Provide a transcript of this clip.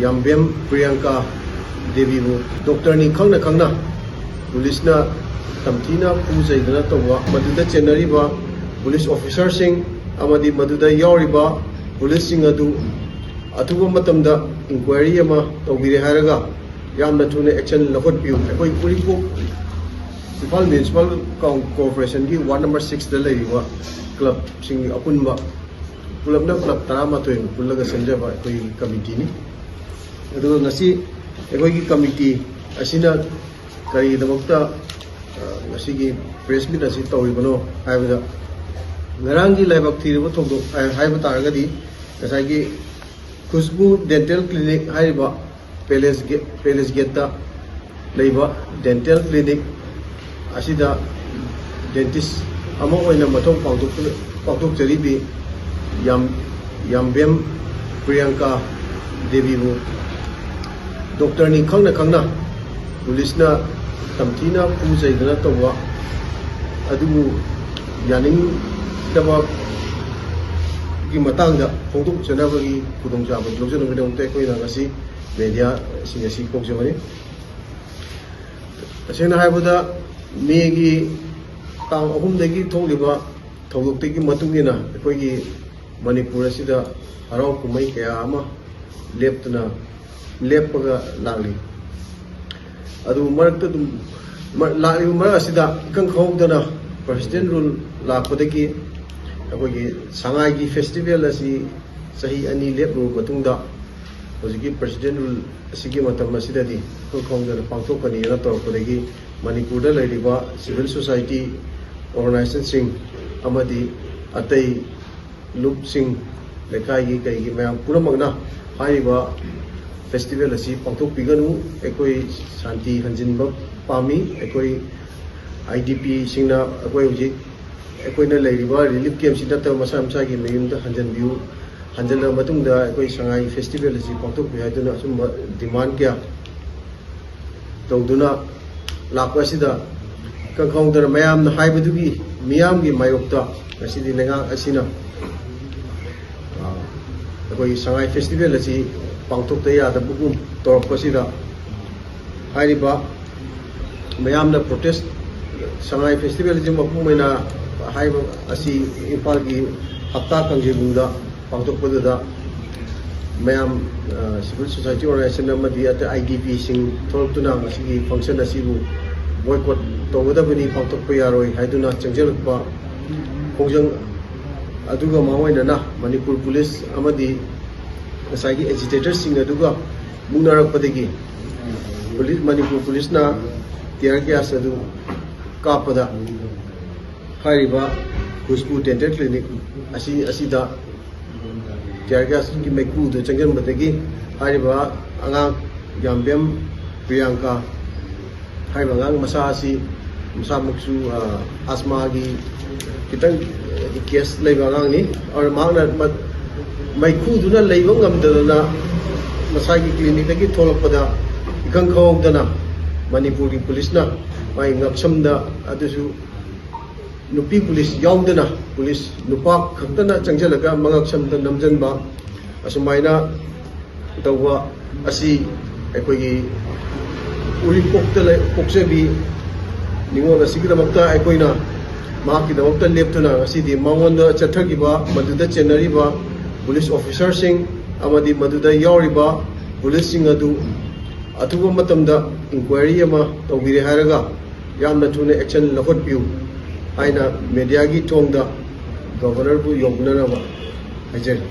Yambem Priyanka Devibu Doctor ni khangna Police-na tamthina pujaidana tawwa maduda chenariba police officer sing amadi maduda yauriba police sing adu atuba matamda inquiry ama tawbire haraga yamna thuna action lahot piu ekoi Uripok Impal Municipal Corporation ki ward number 6 da laiwa club sing apunba pulabna club tarama toin pullaga sanjaba ekoi committee ni adu ngasi ekoi ki committee asina kari damakta ngasi press meet asi tawibano haibada ngarangi laibak thiribo thogdo haiba taragadi ngasai gi Khushbu dental clinic haiba palace gate da leiba dental clinic asida dentist ama oina mathong pangtok jaribi Yambem Priyanka Devibu Doctor ni khangna Police-na tamthina pujaidana tawwa adubu yaning daba gi matangda phongtok chanabagi khudongchaba lojana koina ngasi media singasi kokjamani asena haibada megi tang ahumdagi tholiba thawdoktagi matungina ekoigi Manipur asida harau kumai kaya ama leppaga lagli adu marakta dum lagli marak asida ikang khawdana president rule lakpadagi akogi sangai gi festival asi sahi ani lepru matungda hojiki president rule asigi matam asidadi ikang khawdana pangthokani na torpadagi Manipur da lairiba civil society organization sing amadi atai loop sing lekai gi kai gi mayam puramagna haiba festival asi pangthok piganu ekoi shanti hanjinba pami ekoi IDP singna ekoi uji ekoi na leiriba relief camp sida ta masa gi mayum da hanjan view hanjala matung da ekoi sangai festival asi pangthok bi haiduna sum demand kya tawduna lakwa sida kangkhong da mayam na haibadugi miyam gi mayokta asidi lenga asina ekoi sangai festival asi pangthok ta ya da bugum torpasida haiba mayamna protest sangai festival ji mapumaina haiba asi impal gi hafta kangjibunda pangthok padada mayam civil society organization amadi ata IDP sing thortuna masigi function asibu boycott tawdabani pangthok pa yaroi haiduna changjalakpa khongjang aduga mawaina na Manipur police amadi ngasai agitators sing aduga mungnarakpadagi police Manipur police na tear gas adu kapada haiba Khushbu dental clinic asida tear gas ki maiku do changjan batagi haiba angang Yambem Priyanka haiba angang masa asi masa muksu asma gi kitang case leiba angang ni or magna maiku duna leiba ngamdana masagi clinic dagi tholakpada ikang khawdana Manipur police na mai ngaksamda adusu nupi police yaudana police nupa khaktana changjalaga mangaksamda namjanba asumaina tawwa asi ekoigi Uripok ta koksebi ningon asigdamakta ekoina maki damakta leptuna asidi mangonda chathagiba maduda chenariba police officer sing amadi maduda yauriba police sing adu atuba matamda inquiry ama tawbire haraga yamna thuna action lahot piu aina media gi thongda governor bu yognana ba hajari